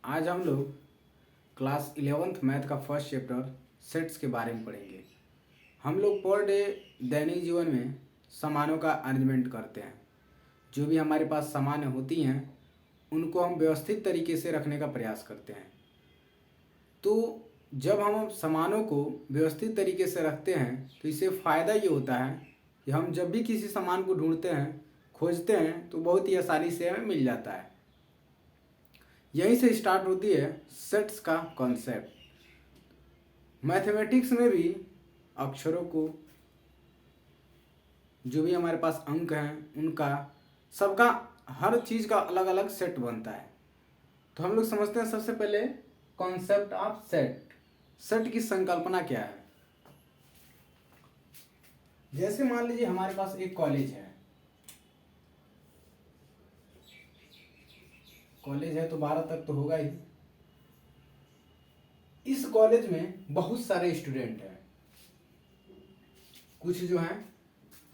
आज हम लोग क्लास 11th मैथ का फर्स्ट चैप्टर सेट्स के बारे में पढ़ेंगे। हम लोग पर डे दैनिक जीवन में सामानों का अरेंजमेंट करते हैं। जो भी हमारे पास सामान होती हैं उनको हम व्यवस्थित तरीके से रखने का प्रयास करते हैं। तो जब हम सामानों को व्यवस्थित तरीके से रखते हैं तो इससे फ़ायदा ये होता है कि हम जब भी किसी सामान को ढूंढते हैं, खोजते हैं, तो बहुत ही आसानी से हमें मिल जाता है। यहीं से स्टार्ट होती है सेट्स का कॉन्सेप्ट। मैथमेटिक्स में भी अक्षरों को, जो भी हमारे पास अंक हैं उनका, सबका, हर चीज़ का अलग अलग सेट बनता है। तो हम लोग समझते हैं सबसे पहले कॉन्सेप्ट ऑफ सेट। सेट की संकल्पना क्या है। जैसे मान लीजिए हमारे पास एक कॉलेज है। कॉलेज है तो 12 तक तो होगा ही। इस कॉलेज में बहुत सारे स्टूडेंट हैं। कुछ जो हैं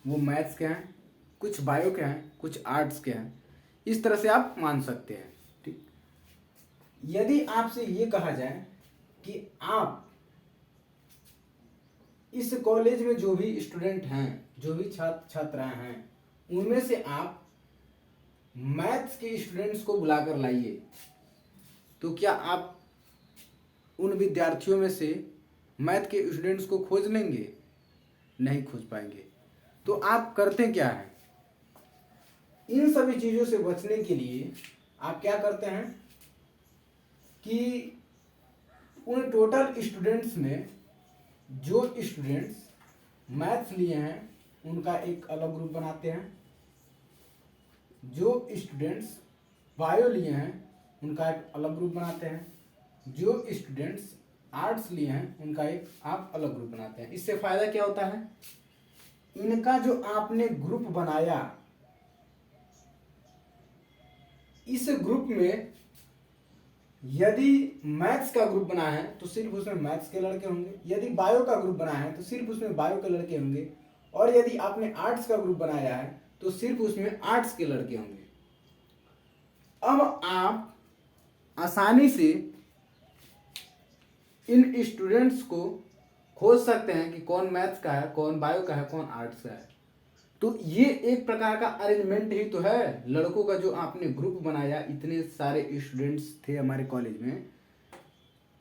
वो मैथ्स के हैं, कुछ बायो के हैं, कुछ आर्ट्स के हैं। इस तरह से आप मान सकते हैं। ठीक, यदि आपसे ये कहा जाए कि आप इस कॉलेज में जो भी स्टूडेंट हैं, जो भी छात्र छात्राएं हैं, उनमें से आप मैथ्स के स्टूडेंट्स को बुलाकर लाइए, तो क्या आप उन विद्यार्थियों में से मैथ के स्टूडेंट्स को खोज लेंगे? नहीं खोज पाएंगे। तो आप करते क्या हैं? इन सभी चीज़ों से बचने के लिए आप क्या करते हैं कि उन टोटल स्टूडेंट्स में जो स्टूडेंट्स मैथ्स लिए हैं उनका एक अलग ग्रुप बनाते हैं, जो स्टूडेंट्स बायो लिए हैं उनका एक अलग ग्रुप बनाते हैं, जो स्टूडेंट्स आर्ट्स लिए हैं उनका एक आप अलग ग्रुप बनाते हैं। इससे फायदा क्या होता है, इनका जो आपने ग्रुप बनाया, इस ग्रुप में यदि मैथ्स का ग्रुप बना है तो सिर्फ उसमें मैथ्स के लड़के होंगे, यदि बायो का ग्रुप बना है तो सिर्फ उसमें बायो के लड़के होंगे, और यदि आपने आर्ट्स का ग्रुप बनाया है तो सिर्फ उसमें आर्ट्स के लड़के होंगे। अब आप आसानी से इन स्टूडेंट्स को खोज सकते हैं कि कौन मैथ्स का है, कौन बायो का है, कौन आर्ट्स का है। तो ये एक प्रकार का अरेंजमेंट ही तो है। लड़कों का जो आपने ग्रुप बनाया, इतने सारे स्टूडेंट्स थे हमारे कॉलेज में,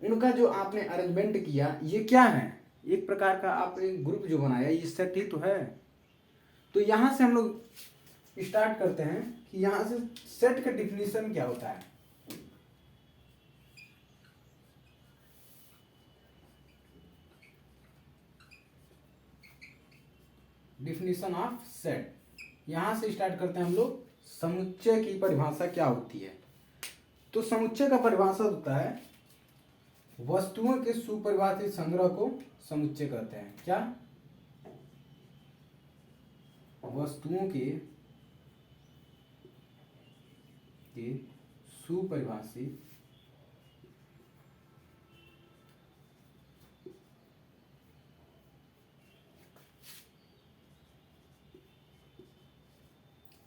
उनका जो आपने अरेंजमेंट किया, ये क्या है? एक प्रकार का आपने ग्रुप जो बनाया, ये सेट ही तो है। तो यहाँ से हम लोग स्टार्ट करते हैं कि यहाँ से सेट का डिफिनीशन क्या होता है। Definition of set. यहाँ से स्टार्ट करते हैं हम लोग। समुच्चय की परिभाषा क्या होती है? तो समुच्चय का परिभाषा होता है वस्तुओं के सुपरिभाषित संग्रह को समुच्चय कहते हैं। क्या? वस्तुओं के सुपरिभाषित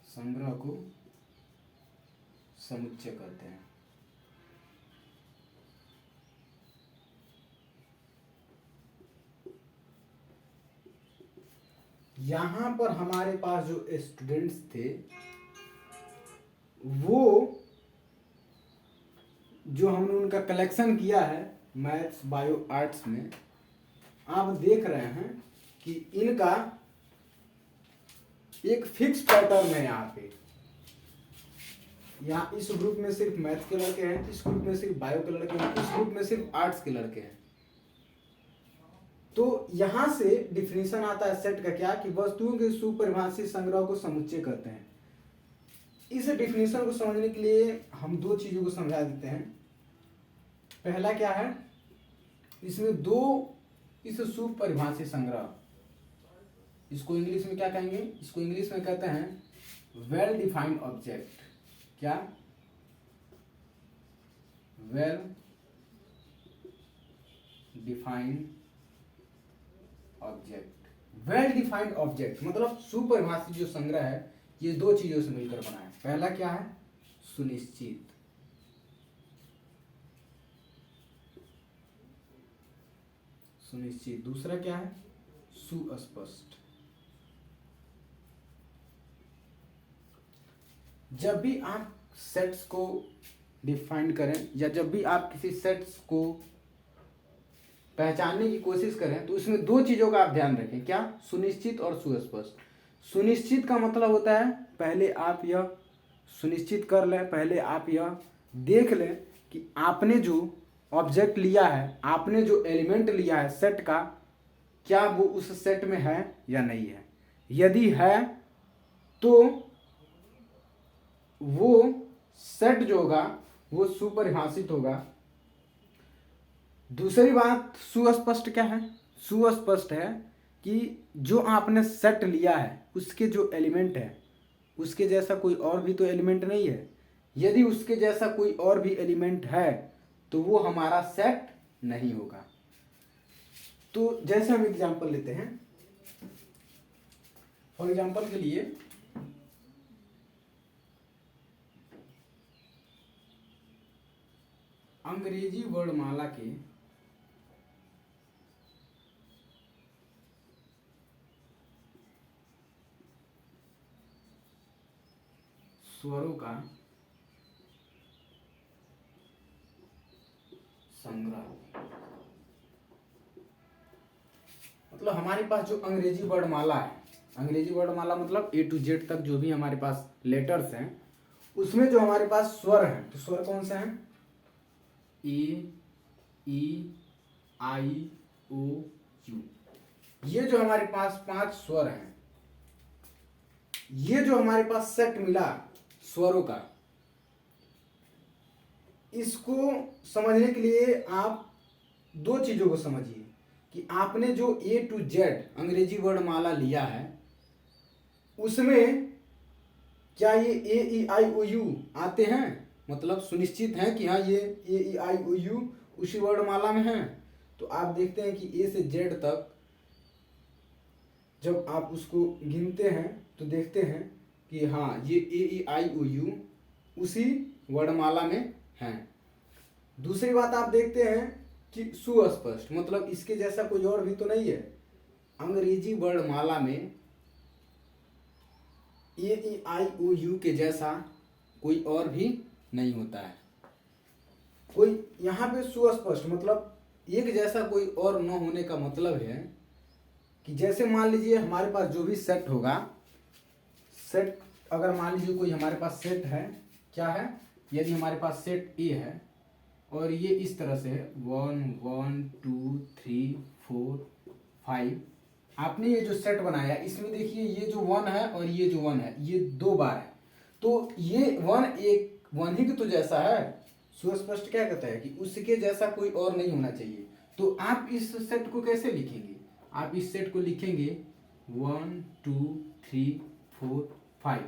संग्रह को समुच्चय कहते हैं। यहां पर हमारे पास जो स्टूडेंट्स थे, वो जो हमने उनका कलेक्शन किया है मैथ्स, बायो, आर्ट्स में, आप देख रहे हैं कि इनका एक फिक्स पैटर्न है। यहाँ इस ग्रुप में सिर्फ मैथ्स के लड़के हैं, इस ग्रुप में सिर्फ बायो के लड़के हैं, इस ग्रुप में सिर्फ आर्ट्स के लड़के हैं। तो यहाँ से डिफिनीशन आता है सेट का क्या, कि वस्तुओं के सुपरिभाषित संग्रह को समुच्चय कहते हैं। इस डिफिनीशन को समझने के लिए हम दो चीजों को समझा देते हैं। पहला क्या है, इसमें दो इस सुपरिभाषित संग्रह, इसको इंग्लिश में क्या कहेंगे? इसको इंग्लिश में कहते हैं वेल डिफाइंड ऑब्जेक्ट। क्या? Well defined object. Well defined object मतलब सुपरिभाषित जो संग्रह है, ये दो चीजों से मिलकर बना है। पहला क्या है? सुनिश्चित। सुनिश्चित। दूसरा क्या है? सुस्पष्ट। जब भी आप सेट्स को डिफाइन करें या जब भी आप किसी सेट्स को पहचानने की कोशिश करें तो इसमें दो चीजों का आप ध्यान रखें। क्या? सुनिश्चित और सुस्पष्ट। सुनिश्चित का मतलब होता है पहले आप यह सुनिश्चित कर लें, पहले आप यह देख लें कि आपने जो ऑब्जेक्ट लिया है, आपने जो एलिमेंट लिया है सेट का, क्या वो उस सेट में है या नहीं है। यदि है तो वो सेट जो होगा वो सुपरिभाषित होगा। दूसरी बात सुस्पष्ट क्या है? सुस्पष्ट है कि जो आपने सेट लिया है उसके जो एलिमेंट है उसके जैसा कोई और भी तो एलिमेंट नहीं है। यदि उसके जैसा कोई और भी एलिमेंट है तो वो हमारा सेट नहीं होगा। तो जैसे हम एग्जांपल लेते हैं, फॉर एग्जांपल के लिए अंग्रेजी वर्णमाला के स्वरों का संग्रह। मतलब हमारे पास जो अंग्रेजी वर्णमाला है, अंग्रेजी वर्णमाला मतलब A to Z तक जो भी हमारे पास लेटर्स हैं उसमें जो हमारे पास स्वर हैं, तो स्वर कौन से हैं? A, E, I, O, U। ये जो हमारे पास 5 स्वर हैं, ये जो हमारे पास सेट मिला स्वरों का, इसको समझने के लिए आप दो चीजों को समझिए कि आपने जो A to Z अंग्रेजी वर्णमाला लिया है उसमें क्या ये A, E, I, O, U आते हैं, मतलब सुनिश्चित है कि हाँ ये A, E, I, O, U उसी वर्णमाला में है। तो आप देखते हैं कि A से Z तक जब आप उसको गिनते हैं तो देखते हैं कि हाँ ये A, E, I, O, U उसी वर्णमाला में हैं। दूसरी बात आप देखते हैं कि सुस्पष्ट मतलब इसके जैसा कोई और भी तो नहीं है। अंग्रेजी वर्णमाला में A, E, I, O, U के जैसा कोई और भी नहीं होता है। कोई यहाँ पे सुस्पष्ट मतलब एक जैसा कोई और न होने का मतलब है कि जैसे मान लीजिए हमारे पास जो भी सेट होगा, सेट अगर मान लीजिए कोई हमारे पास सेट है, क्या है? यदि हमारे पास सेट ए है और ये इस तरह से है 1 1 2 3 4 5, आपने ये जो सेट बनाया इसमें देखिए ये जो 1 है और ये जो 1 है ये 2 बार है, तो ये 1 एक 1 ही तो जैसा है। सुस्पष्ट क्या कहता है कि उसके जैसा कोई और नहीं होना चाहिए। तो आप इस सेट को कैसे लिखेंगे? आप इस सेट को लिखेंगे 1 2 3 4 5,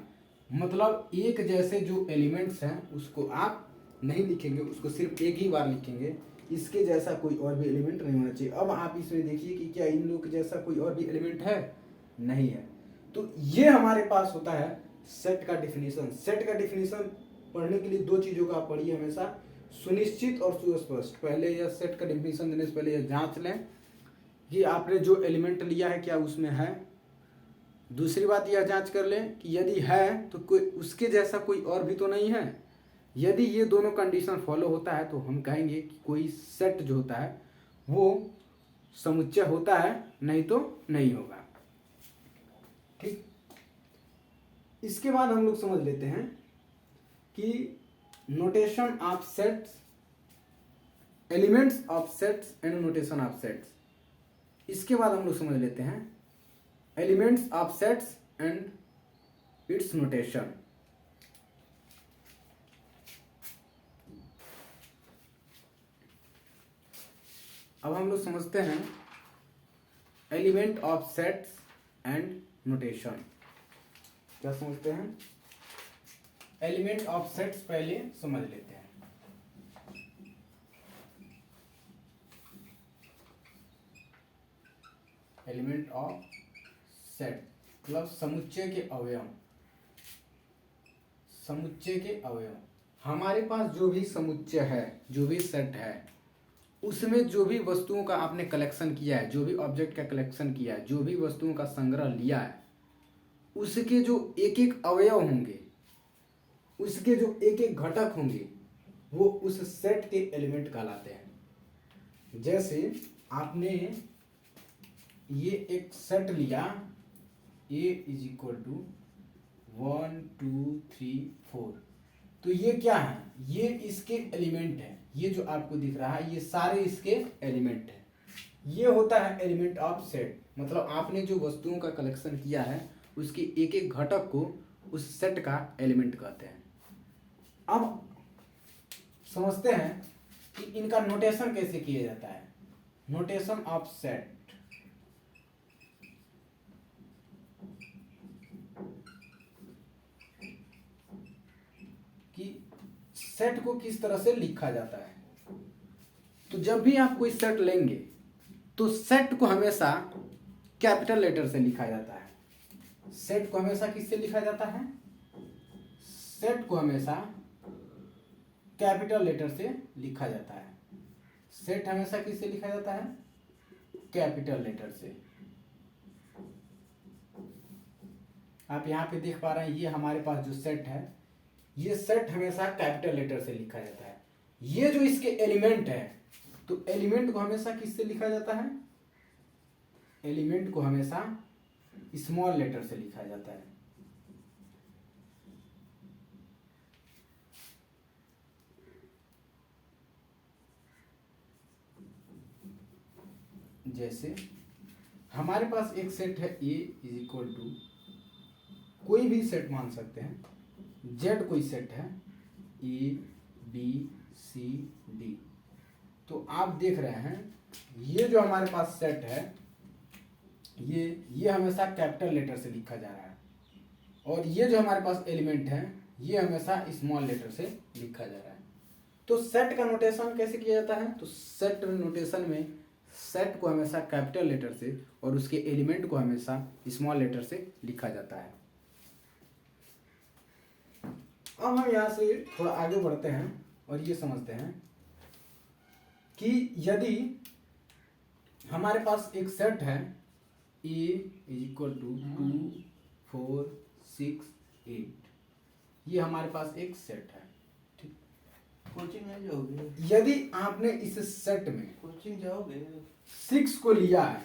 मतलब एक जैसे जो एलिमेंट्स हैं उसको आप नहीं लिखेंगे, उसको सिर्फ एक ही बार लिखेंगे, इसके जैसा कोई और भी एलिमेंट नहीं होना चाहिए। अब आप इसमें देखिए कि क्या इन लोगों के जैसा कोई और भी एलिमेंट है? नहीं है। तो ये हमारे पास होता है सेट का डिफिनीशन। सेट का डिफिनीशन पढ़ने के लिए दो चीजों का आप पढ़िए हमेशा, सुनिश्चित और सुस्पष्ट। पहले यह सेट का डिफिनीशन देने से पहले यह जांच लें कि आपने जो एलिमेंट लिया है क्या उसमें है। दूसरी बात यह जांच कर लें कि यदि है तो कोई उसके जैसा कोई और भी तो नहीं है। यदि ये दोनों कंडीशन फॉलो होता है तो हम कहेंगे कि कोई सेट जो होता है वो समुच्चय होता है, नहीं तो नहीं होगा। ठीक, इसके बाद हम लोग समझ लेते हैं कि notation of sets, elements of sets and notation of sets. इसके बाद हम लोग समझ लेते हैं elements of sets and it's notation. अब हम लोग समझते हैं element of sets and notation. क्या समझते हैं? एलिमेंट ऑफ सेट्स पहले समझ लेते हैं। एलिमेंट ऑफ सेट मतलब समुच्चय के अवयव। समुच्चय के अवयव, हमारे पास जो भी समुच्चय है, जो भी सेट है, उसमें जो भी वस्तुओं का आपने कलेक्शन किया है, जो भी ऑब्जेक्ट का कलेक्शन किया है, जो भी वस्तुओं का संग्रह लिया है, उसके जो एक एक अवयव होंगे, उसके जो एक एक घटक होंगे, वो उस सेट के एलिमेंट कहलाते हैं। जैसे आपने ये एक सेट लिया, A इज इक्वल टू 1 2 3 4, तो ये क्या है? ये इसके एलिमेंट है। ये जो आपको दिख रहा है ये सारे इसके एलिमेंट है। ये होता है एलिमेंट ऑफ सेट। मतलब आपने जो वस्तुओं का कलेक्शन किया है उसके एक एक घटक को उस सेट का एलिमेंट कहते हैं। अब समझते हैं कि इनका नोटेशन कैसे किया जाता है। नोटेशन ऑफ सेट, कि सेट को किस तरह से लिखा जाता है। तो जब भी आप कोई सेट लेंगे तो सेट को हमेशा कैपिटल लेटर से लिखा जाता है। सेट को हमेशा किससे लिखा जाता है? सेट को हमेशा कैपिटल लेटर से लिखा जाता है। सेट हमेशा किससे लिखा जाता है? कैपिटल लेटर से। आप यहाँ पे देख पा रहे हैं, ये हमारे पास जो सेट है, ये सेट हमेशा कैपिटल लेटर से लिखा जाता है। ये जो इसके एलिमेंट है, तो एलिमेंट को हमेशा किससे लिखा जाता है? एलिमेंट को हमेशा स्मॉल लेटर से लिखा जाता है। जैसे हमारे पास एक सेट है A इज इक्वल टू, कोई भी सेट मान सकते हैं, Z कोई सेट है A B C D। तो आप देख रहे हैं ये जो हमारे पास सेट है, ये हमेशा कैपिटल लेटर से लिखा जा रहा है, और ये जो हमारे पास एलिमेंट है ये हमेशा स्मॉल लेटर से लिखा जा रहा है। तो सेट का नोटेशन कैसे किया जाता है? तो सेट नोटेशन में सेट को हमेशा कैपिटल लेटर से और उसके एलिमेंट को हमेशा स्मॉल लेटर से लिखा जाता है। अब हम यहाँ से थोड़ा आगे बढ़ते हैं और ये समझते हैं कि यदि हमारे पास एक सेट है A इज इक्वल टू 2 4 6 8, ये हमारे पास एक सेट है। ठीक, कोचिंग नहीं जाओगे? यदि आपने इस सेट में कोचिंग जाओगे? 6 को लिया है,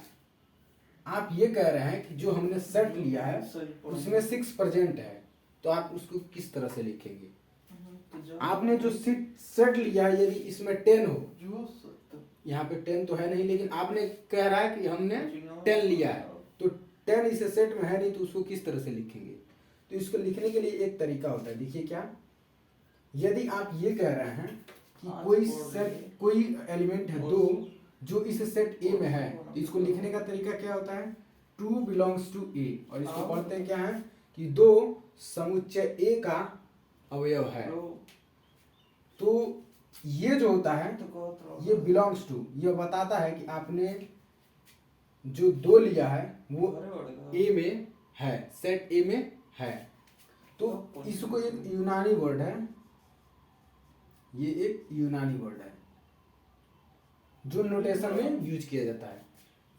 आप ये कह रहे हैं कि जो हमने सेट लिया है उसमें 6 प्रेजेंट है, तो आप उसको किस तरह से लिखेंगे? आपने जो सेट लिया है, यदि इसमें 10 हो, यहाँ पे 10 तो है नहीं, लेकिन आपने कह रहा है कि हमने 10 लिया है, तो 10 इस सेट में है नहीं, तो उसको किस तरह से लिखेंगे? तो इसको लिखने के लिए एक तरीका होता है। देखिए क्या, यदि आप ये कह रहे हैं कि कोई एलिमेंट है 2 जो इस सेट A में है, तो इसको लिखने का तरीका क्या होता है? 2 बिलोंग्स टू A, और इसको पढ़ते हैं क्या है कि 2 समुच्चय A का अवयव है। तो ये जो होता है ये बिलोंग्स टू, ये बताता है कि आपने जो 2 लिया है वो A में है, सेट A में है। तो इसको एक यूनानी वर्ड है, ये एक यूनानी वर्ड है जो नोटेशन में यूज किया जाता है।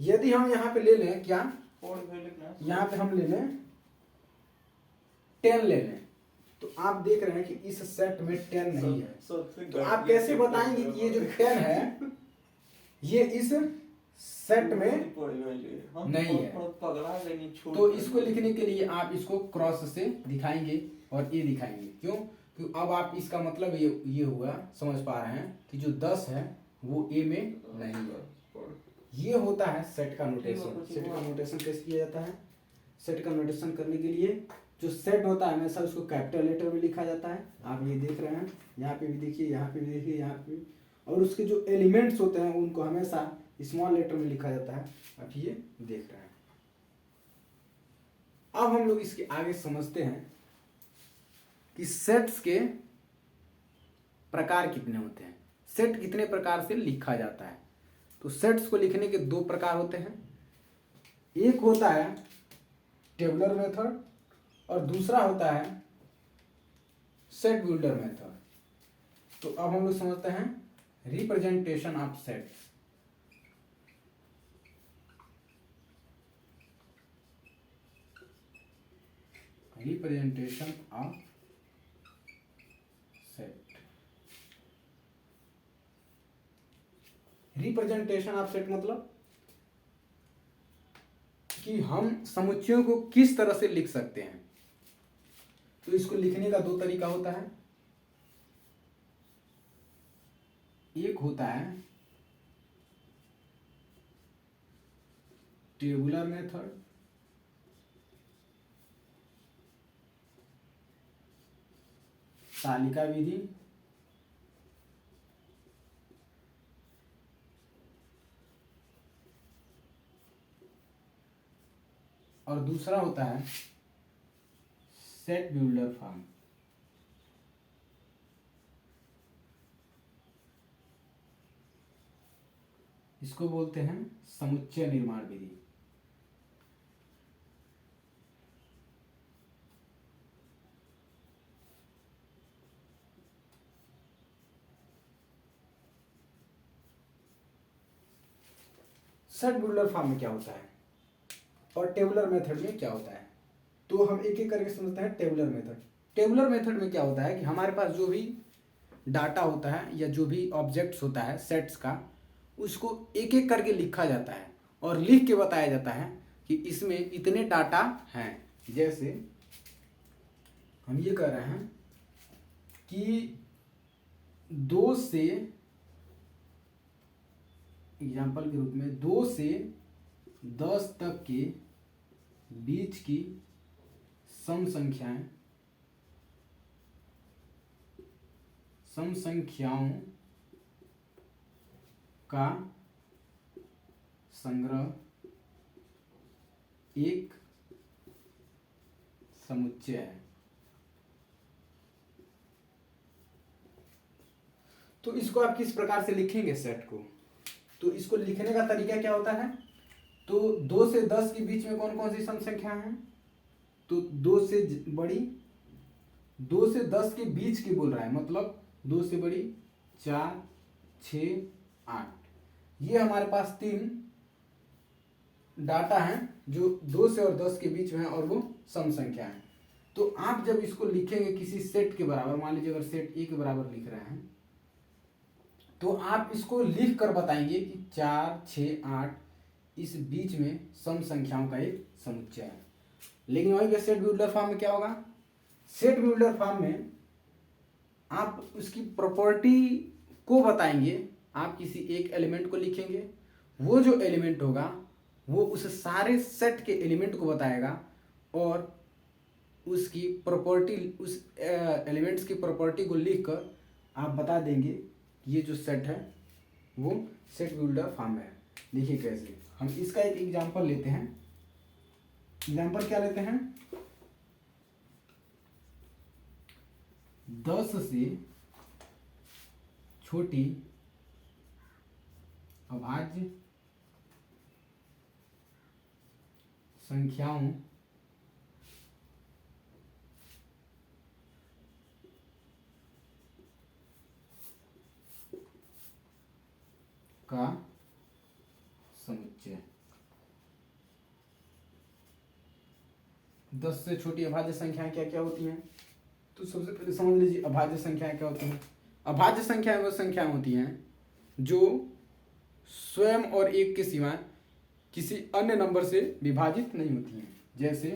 यदि हम यहाँ पे ले लें क्या, यहाँ पे हम ले लें 10 ले लें, तो आप देख रहे हैं कि इस सेट में 10 नहीं है। तो आप कैसे बताएंगे कि ये जो 10 है ये इस सेट में नहीं है? तो इसको लिखने के लिए आप इसको क्रॉस से दिखाएंगे और ये दिखाएंगे। क्यों? क्योंकि अब आप इसका मतलब ये हुआ, समझ पा रहे हैं कि जो 10 है वो A में नहीं है। ये होता है सेट का नोटेशन। सेट का नोटेशन कैसे किया जाता है? सेट का नोटेशन करने के लिए जो सेट होता है हमेशा उसको कैपिटल लेटर में लिखा जाता है। आप ये देख रहे हैं, यहाँ पे भी देखिए, यहाँ पे भी देखिए, यहाँ पे, और उसके जो एलिमेंट्स होते हैं उनको हमेशा स्मॉल लेटर में लिखा जाता है। आप ये देख रहे हैं। अब हम लोग इसके आगे समझते हैं कि सेट्स के प्रकार कितने होते हैं, सेट कितने प्रकार से लिखा जाता है। तो सेट्स को लिखने के 2 प्रकार होते हैं। एक होता है टेबुलर मेथड और दूसरा होता है सेट बिल्डर मेथड। तो अब हम लोग समझते हैं representation of sets. Representation of set. Representation of set मतलब कि हम समुच्चयों को किस तरह से लिख सकते हैं। तो इसको लिखने का दो तरीका होता है। एक होता है टेबुलर मेथड, तालिका विधि, और दूसरा होता है सेट बिल्डर फॉर्म। इसको बोलते हैं समुच्चय निर्माण विधि। सेट बिल्डर फॉर्म में क्या होता है और टेबुलर मेथड में क्या होता है, तो हम एक एक करके समझते हैं। Tabular method. टेबुलर मेथड में क्या होता है कि हमारे पास जो भी डाटा होता है या जो भी ऑब्जेक्ट्स होता है सेट्स का, उसको एक एक करके लिखा जाता है और लिख के बताया जाता है कि इसमें इतने डाटा हैं। जैसे हम ये कह रहे हैं कि 2 से, एग्जाम्पल के रूप में 2 से 10 तक के बीच की सम संख्याओं का संग्रह एक समुच्चय है। तो इसको आप किस प्रकार से लिखेंगे सेट को, तो इसको लिखने का तरीका क्या होता है। तो 2 से 10 के बीच में कौन कौन सी सम संख्या हैं, तो 2 से बड़ी, 2 से 10 के बीच की बोल रहा है, मतलब 2 से बड़ी 4, 6, 8। ये हमारे पास 3 डाटा हैं जो 2 से और 10 के बीच में है और वो सम संख्या है। तो आप जब इसको लिखेंगे किसी सेट के बराबर, मान लीजिए अगर सेट ए के बराबर लिख रहे हैं, तो आप इसको लिख कर बताएंगे कि 4, 6, 8 इस बीच में सम संख्याओं का एक समुच्चय है। लेकिन वही पे सेट बिल्डर फॉर्म में क्या होगा, सेट बिल्डर फॉर्म में आप उसकी प्रॉपर्टी को बताएंगे। आप किसी एक एलिमेंट को लिखेंगे, वो जो एलिमेंट होगा वो उस सारे सेट के एलिमेंट को बताएगा और उसकी प्रॉपर्टी, उस एलिमेंट्स की प्रॉपर्टी को लिखकर आप बता देंगे ये जो सेट है वो सेट बिल्डर फॉर्म है। देखिए कैसे, हम इसका एक एग्जांपल लेते हैं। एग्जांपल क्या लेते हैं, 10 से छोटी अभाज्य संख्याओं का समुच्चय। 10 से छोटी अभाज्य संख्याएं क्या क्या होती हैं, तो सबसे पहले समझ लीजिए अभाज्य संख्याएं क्या होती हैं। अभाज्य संख्याएं वो संख्याएं होती हैं जो स्वयं और एक के सिवा किसी अन्य नंबर से विभाजित नहीं होती हैं। जैसे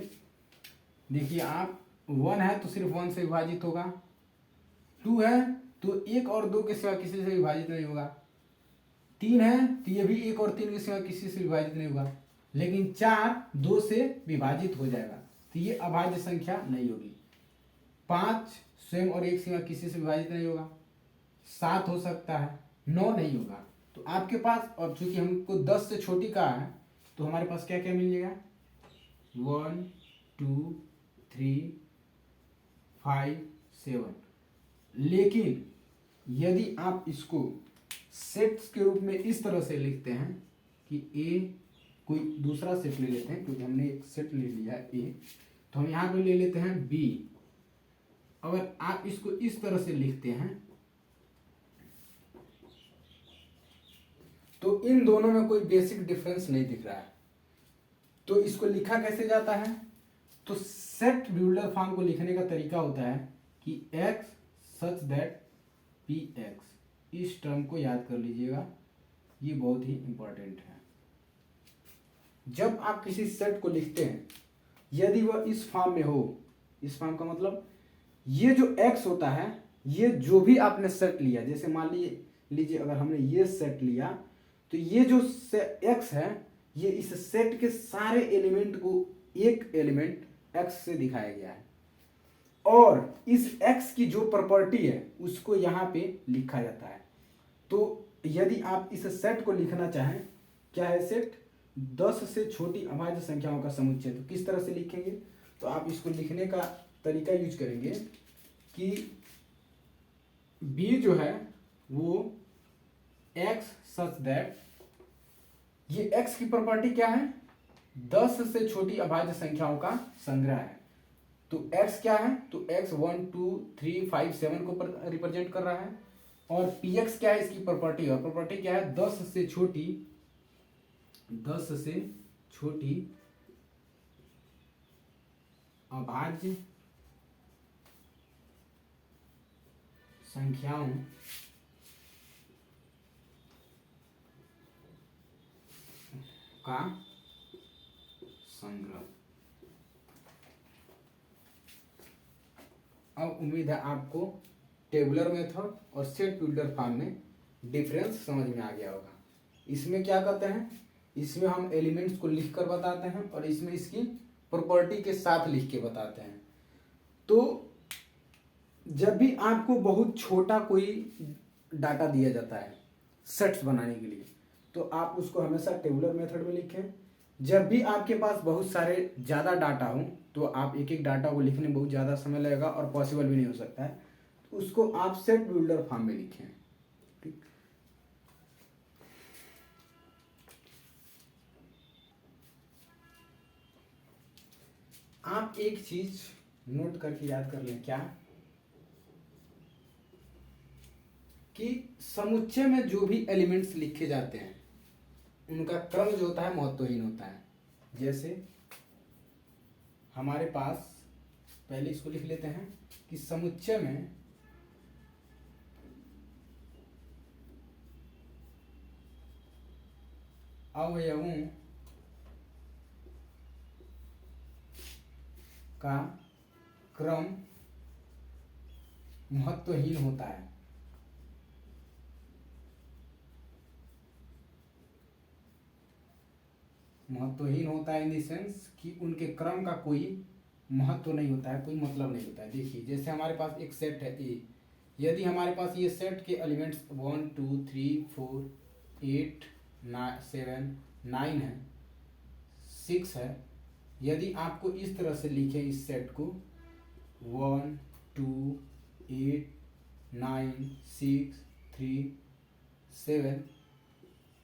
देखिए, आप 1 है तो सिर्फ 1 से विभाजित होगा, 2 है तो 1 और 2 के सिवा किसी से विभाजित नहीं होगा, 3 है तो ये भी 1 और 3 के सिवा किसी से विभाजित नहीं होगा, लेकिन 4 2 से विभाजित हो जाएगा तो ये अभाज्य संख्या नहीं होगी। 5 स्वयं और एक सिवा किसी से विभाजित नहीं होगा, 7 हो सकता है, 9 नहीं होगा। तो आपके पास, और चूंकि हमको 10 से छोटी का है तो हमारे पास क्या क्या मिल जाएगा, 1 2 3 5 7। लेकिन यदि आप इसको सेट्स के रूप में इस तरह से लिखते हैं कि ए, कोई दूसरा सेट ले लेते हैं क्योंकि हमने एक सेट ले लिया है ए, तो हम यहाँ पे ले लेते हैं बी। अगर आप इसको इस तरह से लिखते हैं तो इन दोनों में कोई बेसिक डिफरेंस नहीं दिख रहा है। तो इसको लिखा कैसे जाता है? तो सेट ब्यूलर फॉर्म को लिखने का तरीका होता है कि x सच दैट px, इस टर्म को याद कर लीजिएगा, ये बहुत ही इंपॉर्टेंट है। जब आप किसी सेट को लिखते हैं, यदि वह इस फॉर्म में हो, इस फॉर्म का मतलब ये जो x होता है, ये जो भी आपने सेट लिया, जैसे मान लीजिए अगर हमने ये सेट लिया, तो ये जो x है, ये इस सेट के सारे एलिमेंट को एक एलिमेंट x से दिखाया गया है, और इस x की जो प्रॉपर्टी है उसको यहाँ पे लिखा जाता है। तो यदि आप इस सेट को लिखना चाहें, क्या है सेट? 10 से छोटी अभाज्य संख्याओं का समुच्चय। तो किस तरह से लिखेंगे? तो आप इसको लिखने का तरीका यूज करेंगे कि b जो है वो x सच दैट, ये x की प्रॉपर्टी क्या है? 10 से छोटी अभाज्य संख्याओं का संग्रह है। तो x क्या है? तो x 1 2 3 5 7 को रिप्रेजेंट कर रहा है, और px क्या है? इसकी प्रॉपर्टी, और प्रॉपर्टी क्या है? 10 से छोटी अभाज्य संख्याओं का संग्रह। अब उम्मीद है आपको टेबुलर मेथड और सेट बिल्डर फॉर्म में डिफरेंस समझ में आ गया होगा। इसमें क्या करते हैं? इसमें हम एलिमेंट्स को लिख कर बताते हैं, और इसमें इसकी प्रॉपर्टी के साथ लिख के बताते हैं। तो जब भी आपको बहुत छोटा कोई डाटा दिया जाता है सेट्स बनाने के लिए, तो आप उसको हमेशा टेबुलर मेथड में लिखें। जब भी आपके पास बहुत सारे ज़्यादा डाटा हो, तो आप एक एक डाटा को लिखने में बहुत ज़्यादा समय लगेगा और पॉसिबल भी नहीं हो सकता है, तो उसको आप सेट बिल्डर फॉर्म में लिखें। ठीक, आप एक चीज नोट करके याद कर लें, क्या कि समुच्चय में जो भी एलिमेंट्स लिखे जाते हैं उनका क्रम जो होता है महत्वहीन होता है। जैसे हमारे पास, पहले इसको लिख लेते हैं कि समुच्चय में अवयवों का क्रम महत्वहीन होता है। महत्वहीन होता है इन द सेंस कि उनके क्रम का कोई महत्व नहीं होता है, कोई मतलब नहीं होता है। देखिए, जैसे हमारे पास एक सेट है ए, यदि हमारे पास ये सेट के एलिमेंट्स 1 2 3 4 8 7 9 है, 6 है, यदि आपको इस तरह से लिखे इस सेट को 1 2 8 9 6 3 7,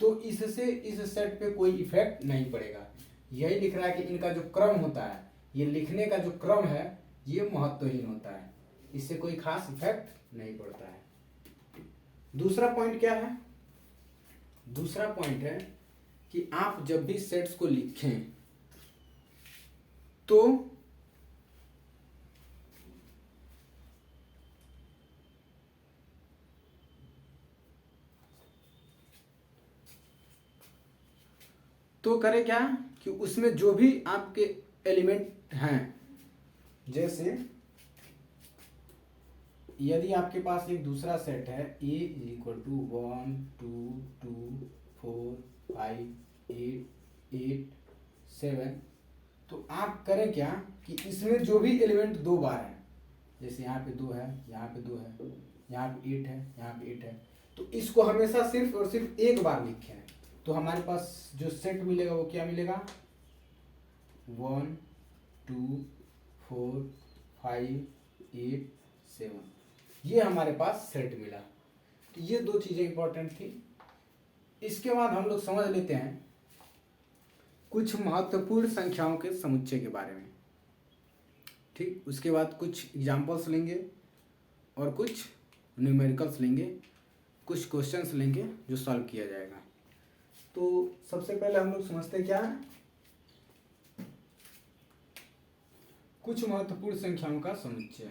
तो इससे इस सेट पे कोई इफेक्ट नहीं पड़ेगा। यही लिख रहा है कि इनका जो क्रम होता है, ये लिखने का जो क्रम है, ये महत्वहीन होता है, इससे कोई खास इफेक्ट नहीं पड़ता है। दूसरा पॉइंट क्या है? दूसरा पॉइंट है कि आप जब भी सेट्स को लिखें तो करें क्या कि उसमें जो भी आपके एलिमेंट हैं, जैसे यदि आपके पास एक दूसरा सेट है a = 1 2 2 4 5 8 8 7, तो आप करें क्या कि इसमें जो भी एलिमेंट 2 बार है, जैसे यहाँ पे 2 है, यहाँ पे 2 है, यहाँ पे 8 है, यहाँ पे 8 है, तो इसको हमेशा सिर्फ और सिर्फ एक बार लिखें। तो हमारे पास जो सेट मिलेगा वो क्या मिलेगा? 1 2 4 5 8 7, ये हमारे पास सेट मिला। तो ये दो चीज़ें इंपॉर्टेंट थी। इसके बाद हम लोग समझ लेते हैं कुछ महत्वपूर्ण संख्याओं के समुच्चय के बारे में। ठीक, उसके बाद कुछ एग्जाम्पल्स लेंगे और कुछ न्यूमेरिकल्स लेंगे, कुछ क्वेश्चंस लेंगे जो सॉल्व किया जाएगा। तो सबसे पहले हम लोग समझते क्या है, कुछ महत्वपूर्ण संख्याओं का समुच्चय।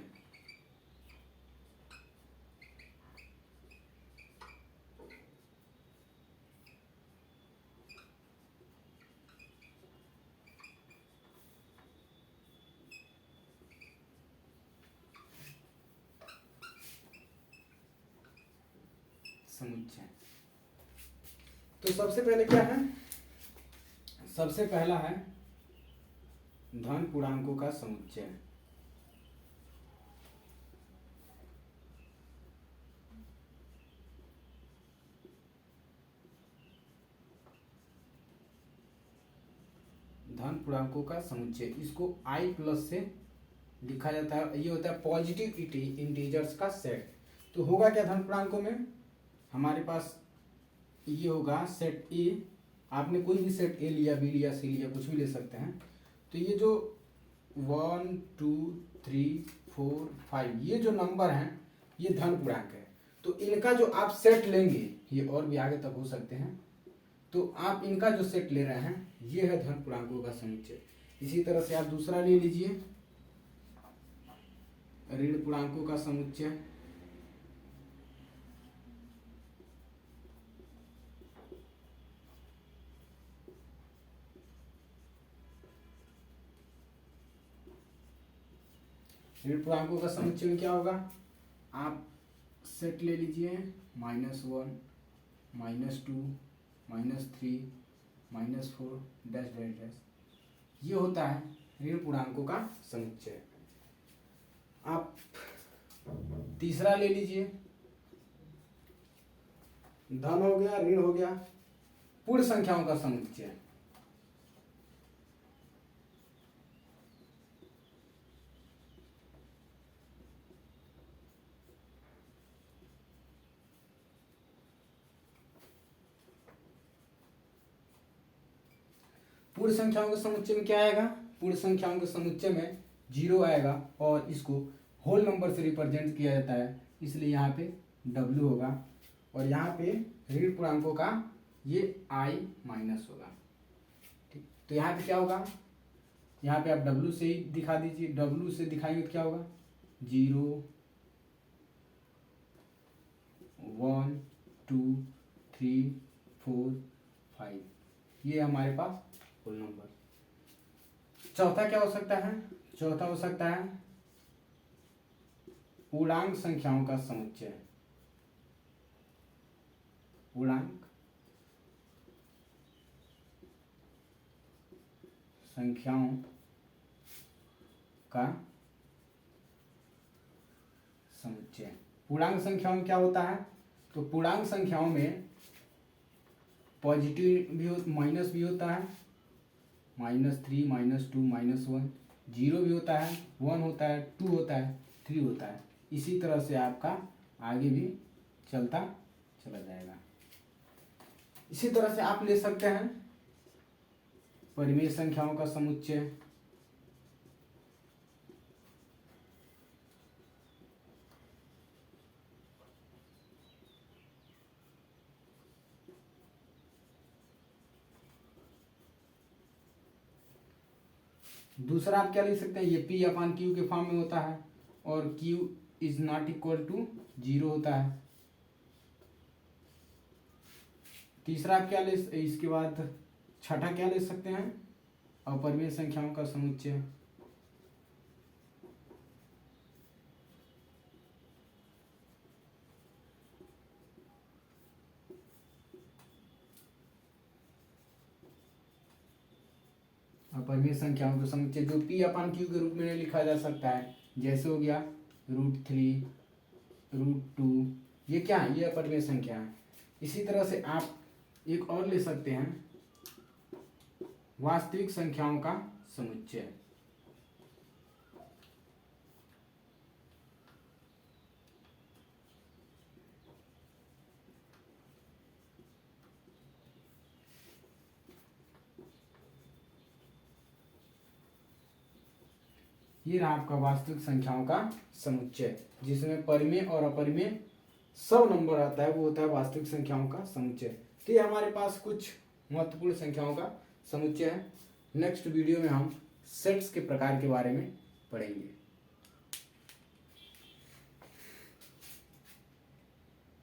समुच्चय तो सबसे पहले क्या है, सबसे पहला है धन पूर्णांकों का समुच्चय। धन पूर्णांकों का समुच्चय, इसको i प्लस से लिखा जाता है। ये होता है पॉजिटिव इंटीजर्स का सेट। तो होगा क्या धन पूर्णांकों में, हमारे पास ये होगा सेट ए, आपने कोई भी सेट ए लिया, बी लिया, सी लिया, कुछ भी ले सकते हैं। तो ये जो 1 2 3 4 5 ये जो नंबर हैं ये धन पूर्णांक है। तो इनका जो आप सेट लेंगे, ये और भी आगे तक हो सकते हैं, तो आप इनका जो सेट ले रहे हैं ये है धन पूर्णांकों का समुच्चय। इसी तरह से आप दूसरा ले लीजिए, ऋण पूर्णांकों का समुच्चय। ऋण पूर्णांकों का समुच्चय में क्या होगा, आप सेट ले लीजिए -1 -2 -3 -4 डैश डैश डैश, ये होता है ऋण पूर्णांकों का समुच्चय। आप तीसरा ले लीजिए, धन हो गया, ऋण हो गया, पूर्ण संख्याओं का समुच्चय। पूर्ण संख्याओं के समुच्चय में क्या आएगा, पूर्ण संख्याओं के समुच्चय में 0 आएगा और इसको होल नंबर से रिप्रेजेंट किया जाता है, इसलिए यहाँ पे W होगा। और यहाँ पे ऋण पूर्णांकों का ये I माइनस होगा। ठीक, तो यहाँ पे क्या होगा, यहाँ पे आप W से ही दिखा दीजिए, W से दिखाएंगे तो क्या होगा 0 1 2 3 4 5, ये हमारे पास होल नंबर। चौथा क्या हो सकता है, चौथा हो सकता है पूर्णांक संख्याओं का समुच्चय। पूर्णांक संख्याओं का समुच्चय। पूर्णांक संख्याओं में क्या होता है, तो पूर्णांक संख्याओं में पॉजिटिव भी माइनस भी होता है, -3 -2 -1, 0 भी होता है, 1 होता है, 2 होता है, 3 होता है। इसी तरह से आपका आगे भी चलता चला जाएगा। इसी तरह से आप ले सकते हैं परिमेय संख्याओं का समुच्चय। दूसरा आप क्या लिख सकते हैं, ये P/Q के फॉर्म में होता है और Q is not equal to 0 होता है। तीसरा आप क्या ले, इसके बाद छठा क्या ले सकते हैं, अपरिमेय संख्याओं का समुच्चय। अपरिमेय संख्याओं का समुच्चय जो P/Q के रूप में लिखा जा सकता है, जैसे हो गया √3 √2, ये क्या है, ये अपरिमेय संख्या है। इसी तरह से आप एक और ले सकते हैं वास्तविक संख्याओं का समुच्चय। ये रहा आपका वास्तविक संख्याओं का समुच्चय, जिसमें परिमेय और अपरिमेय सब नंबर आता है, वो होता है वास्तविक संख्याओं का समुच्चय। तो ये हमारे पास कुछ महत्वपूर्ण संख्याओं का समुच्चय है। नेक्स्ट वीडियो में हम सेट्स के प्रकार के बारे में पढ़ेंगे।